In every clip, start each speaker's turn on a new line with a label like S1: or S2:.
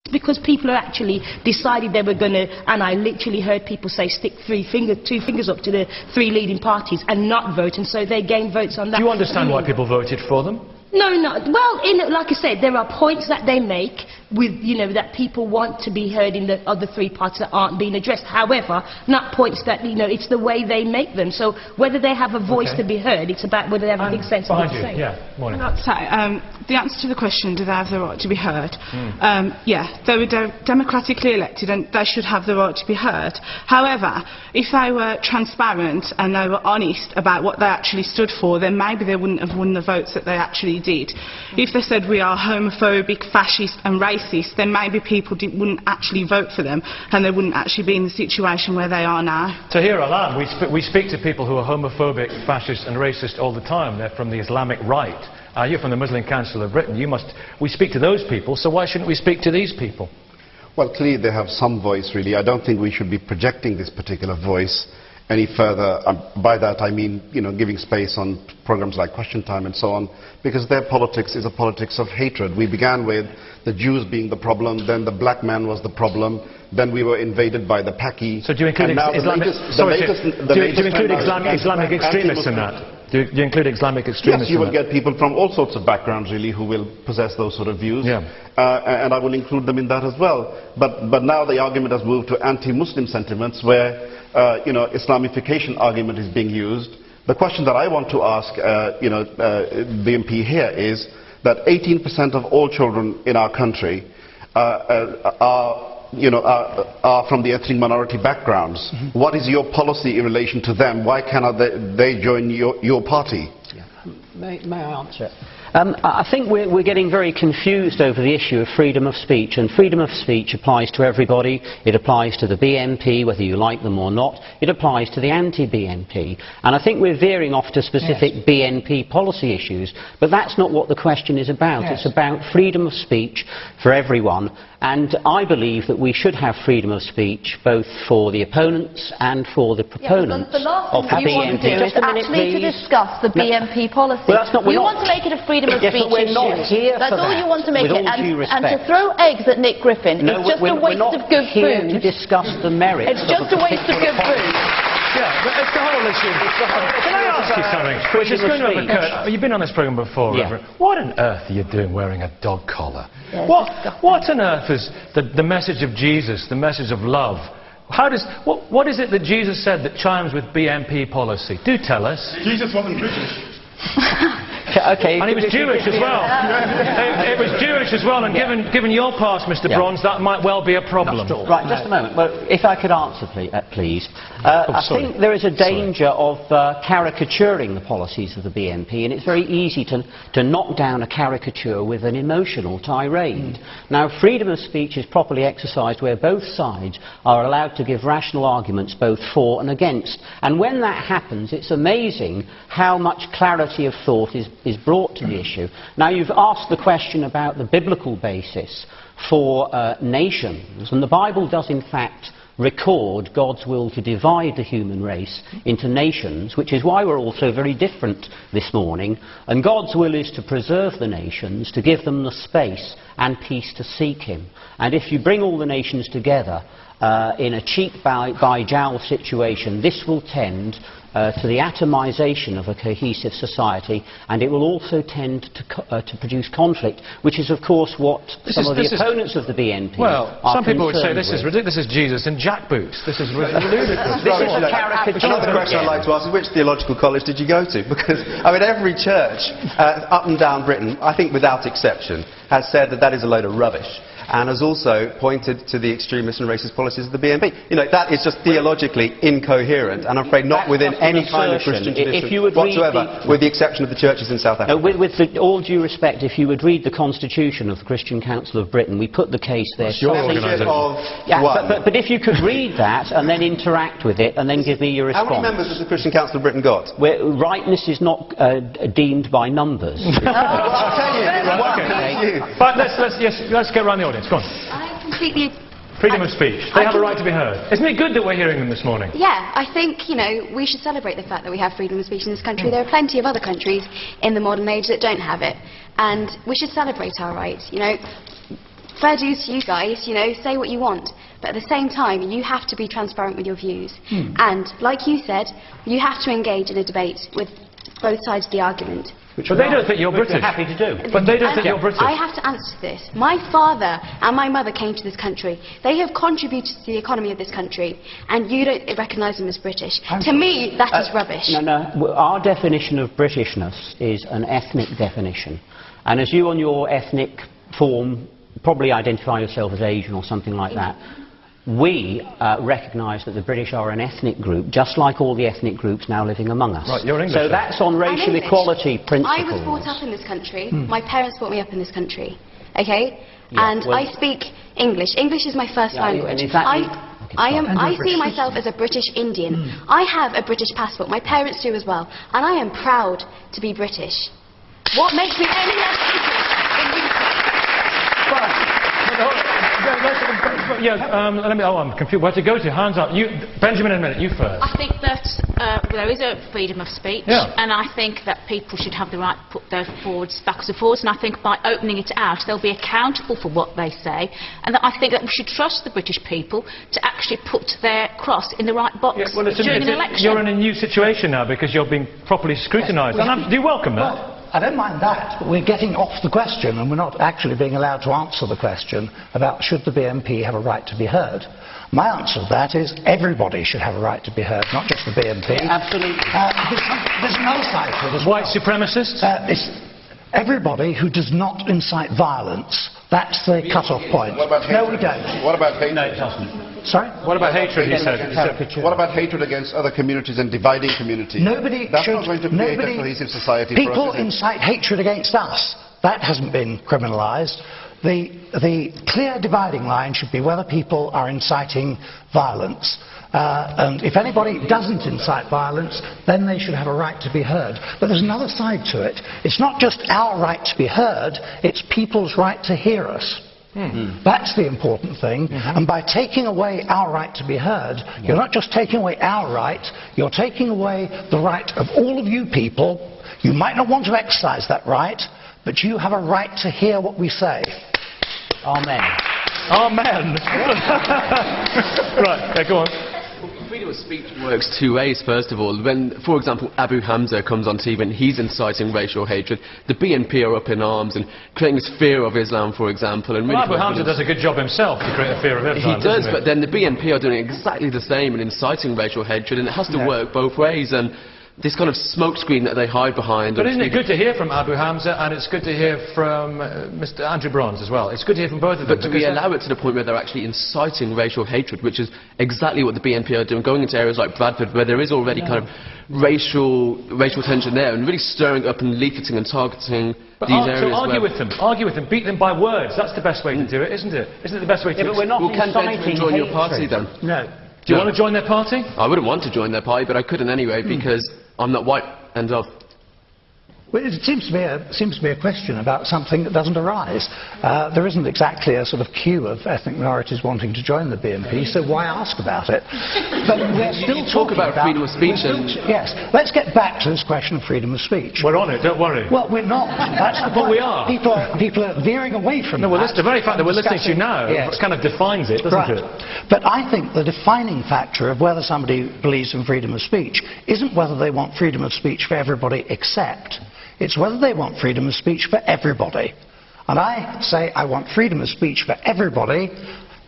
S1: because people are actually decided they were going to, and I literally heard people say stick two fingers up to the three leading parties and not vote, and so they gained votes on that.
S2: Do you understand why people voted for them?
S1: No, well, like I said, there are points that they make with, that people want to be heard in the other three parts that aren't being addressed. However, not points that, it's the way they make them. So whether they have a voice to be heard, it's about whether they have a big sense of what to say.
S2: Yeah, morning.
S3: The answer to the question, do they have the right to be heard? Yeah, they were democratically elected and they should have the right to be heard. However, if they were transparent and they were honest about what they actually stood for, then maybe they wouldn't have won the votes that they actually did. If they said we are homophobic, fascist and racist, then maybe people wouldn't actually vote for them and they wouldn't actually be in the situation where they are now.
S2: So here, Alan, we speak to people who are homophobic, fascist and racist all the time. They're from the Islamic right. You're from the Muslim Council of Britain. We speak to those people, so why shouldn't we speak to these people?
S4: Well, clearly they have some voice, really. I don't think we should be projecting this particular voice any further. By that I mean, giving space on programs like Question Time and so on, because their politics is a politics of hatred. We began with the Jews being the problem, then the black man was the problem, then we were invaded by the Paki.
S2: So do you include Islamic extremists in that? Do you include Islamic extremists?
S4: Yes, you will get people from all sorts of backgrounds, really, who will possess those sort of views.
S2: Yeah.
S4: And I will include them in that as well. But now the argument has moved to anti-Muslim sentiments, where Islamification argument is being used. The question that I want to ask, BNP here is that 18% of all children in our country are from the ethnic minority backgrounds. Mm-hmm. What is your policy in relation to them? Why cannot they join your party?
S5: Yeah. May I answer? I think we're getting very confused over the issue of freedom of speech, and freedom of speech applies to everybody. It applies to the BNP, whether you like them or not. It applies to the anti-BNP. And I think we're veering off to specific BNP policy issues, but that's not what the question is about. It's about freedom of speech for everyone, and I believe that we should have freedom of speech both for the opponents and for the proponents of the BNP.
S6: Just a minute, please. To discuss the BNP policy.
S5: Well, that's not,
S6: you want to make it a freedom of speech
S5: we're not here
S6: That's
S5: for
S6: all
S5: that,
S6: you want to make
S5: with
S6: it.
S5: all due respect.
S6: And to throw eggs at Nick Griffin is just a waste of good food.
S5: We're not here to discuss the merits.
S6: It's just a waste of good food.
S2: Yeah, but it's the whole issue. Can I ask you something? Which is going to have occurred. You've been on this programme before, Reverend. What on earth are you doing wearing a dog collar?
S6: Yes,
S2: what on earth is the message of Jesus, the message of love? What is it that Jesus said that chimes with BNP policy? Do tell us.
S7: Jesus wasn't British.
S5: Okay.
S2: And he was Jewish as well. It was Jewish as well, and given your past, Mr. Bronze, that might well be a problem.
S5: Right, just a moment. Well, if I could answer, please. I think there is a danger of caricaturing the policies of the BNP, and it's very easy to knock down a caricature with an emotional tirade. Now, freedom of speech is properly exercised where both sides are allowed to give rational arguments both for and against. And when that happens, it's amazing how much clarity of thought is brought to the issue. Now, you've asked the question about the biblical basis for nations, and the Bible does in fact record God's will to divide the human race into nations, which is why we're all so very different this morning. And God's will is to preserve the nations, to give them the space and peace to seek Him. And if you bring all the nations together in a cheap by-jowl situation, this will tend to the atomisation of a cohesive society, and it will also tend to produce conflict, which is of course what some of the opponents of the BNP
S2: are
S5: some
S2: people would say
S5: this
S2: is ridiculous. This is Jesus in jackboots. This is ludicrous.
S5: This is a caricature.
S8: Another question I'd like to ask is, which theological college did you go to? Because I mean, every church up and down Britain, I think without exception, has said that is a load of rubbish, and has also pointed to the extremist and racist policies of the BNP. That is just theologically incoherent, and I'm afraid not within any kind of Christian tradition whatsoever, with the exception of the churches in South Africa.
S5: With all due respect, if you would read the Constitution of the Christian Council of Britain, we put the case there. But if you could read that and then interact with it and then give me your response.
S8: How many members has the Christian Council of Britain got?
S5: Rightness is not deemed by numbers.
S2: But let's get around the audience. Go on.
S9: I completely...
S2: Freedom of speech. They have a right to be heard. Isn't it good that we're hearing them this morning?
S9: Yeah, I think, we should celebrate the fact that we have freedom of speech in this country. There are plenty of other countries in the modern age that don't have it. And we should celebrate our rights. fair dues to you guys, you know, say what you want. But at the same time, you have to be transparent with your views. And, like you said, you have to engage in a debate with both sides of the argument.
S2: But they don't think you're British.
S5: We're happy to do.
S2: But they don't think you're British.
S9: I have to answer this. My father and my mother came to this country. They have contributed to the economy of this country, and you don't recognise them as British. To me, that is rubbish.
S5: No. Our definition of Britishness is an ethnic definition. And as you on your ethnic form probably identify yourself as Asian or something like that, we recognise that the British are an ethnic group, just like all the ethnic groups now living among us.
S2: Right, you're English.
S5: So that's on racial equality principles.
S9: I was brought up in this country. My parents brought me up in this country. Okay?
S5: Yeah,
S9: and
S5: well,
S9: I speak English. English is my first language. I see myself as a British Indian. I have a British passport. My parents do as well. And I am proud to be British. What makes me any less
S2: I'm confused. Where to go to? Hands up. You, Benjamin, in a minute. You first.
S7: I think that there is a freedom of speech, and I think that people should have the right to put their backwards and forwards, and I think by opening it out, they'll be accountable for what they say, and that I think that we should trust the British people to actually put their cross in the right box during an election.
S2: You're in a new situation now because you're being properly scrutinised. Do you welcome that?
S10: Well, I don't mind that, but we're getting off the question and we're not actually being allowed to answer the question about should the BNP have a right to be heard. My answer to that is everybody should have a right to be heard, not just the BNP.
S5: Absolutely.
S10: There's another side to it as well.
S2: White supremacists?
S10: It's everybody who does not incite violence. That's the cut-off point. No, we don't.
S4: What about hatred?
S5: No, it doesn't.
S10: Sorry?
S2: What about hatred, he said?
S4: What about hatred against other communities and dividing communities? That's not going to create a cohesive society for us,
S10: People incite hatred against us. That hasn't been criminalised. The clear dividing line should be whether people are inciting violence. And if anybody doesn't incite violence, then they should have a right to be heard. But there's another side to it. It's not just our right to be heard, it's people's right to hear us. That's the important thing. And by taking away our right to be heard, you're not just taking away our right, you're taking away the right of all of you people. You might not want to exercise that right, but you have a right to hear what we say.
S5: Amen.
S2: Amen. Right, go on.
S11: Freedom of speech works two ways, first of all. When, for example, Abu Hamza comes on TV and he's inciting racial hatred, the BNP are up in arms and creating this fear of Islam, for example. And really
S2: Abu Hamza does a good job himself to create a fear of Islam.
S11: He does, but then the BNP are doing exactly the same and inciting racial hatred, and it has to work both ways. And this kind of smokescreen that they hide behind.
S2: But isn't it good to hear from Abu Hamza, and it's good to hear from Mr. Andrew Bronze as well? It's good to hear from both of them.
S11: But do we allow it to the point where they're actually inciting racial hatred, which is exactly what the BNP are doing, going into areas like Bradford, where there is already kind of racial tension there, and really stirring up and leafleting and targeting these areas.
S2: So argue with them, beat them by words. That's the best way to do it, isn't it? Isn't it the best way to do it?
S5: But we're not
S11: inciting join your party then?
S10: No.
S2: Do you want to join their party?
S11: I wouldn't want to join their party, but I couldn't anyway, because I'm not white, end of.
S10: Well, it seems to be a question about something that doesn't arise. There isn't exactly a sort of queue of ethnic minorities wanting to join the BNP, so why ask about it? But we're still talking
S11: about freedom of speech.
S10: Yes, let's get back to this question of freedom of speech.
S2: We're on it, don't worry.
S10: Well, we're not. That's the point.
S2: But we are.
S10: People are veering away from
S2: that. Well, the very fact that we're listening to you now kind of defines it, doesn't it?
S10: But I think the defining factor of whether somebody believes in freedom of speech isn't whether they want freedom of speech for everybody except. It's whether they want freedom of speech for everybody. And I say I want freedom of speech for everybody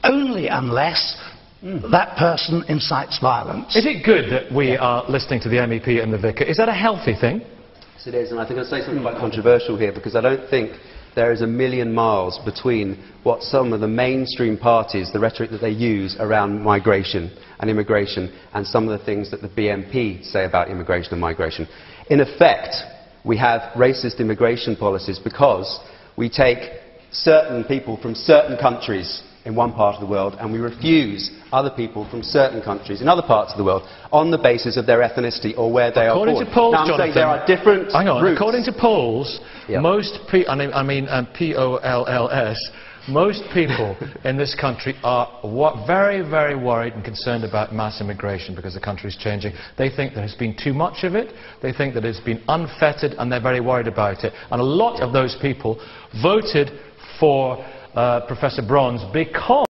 S10: only unless that person incites violence.
S2: Is it good that we are listening to the MEP and the vicar? Is that a healthy thing?
S8: Yes, it is, and I think I'll say something quite controversial here, because I don't think there is a million miles between what some of the mainstream parties, the rhetoric that they use around migration and immigration, and some of the things that the BNP say about immigration and migration. In effect, we have racist immigration policies because we take certain people from certain countries in one part of the world and we refuse other people from certain countries in other parts of the world on the basis of their ethnicity or where they are born.
S2: According to polls,
S8: now, I'm saying there are different routes.
S2: According to polls, most P-O-L-L-S, most people in this country are very, very worried and concerned about mass immigration because the country is changing. They think there has been too much of it, they think that it's been unfettered, and they're very worried about it. And a lot of those people voted for Professor Bronze, because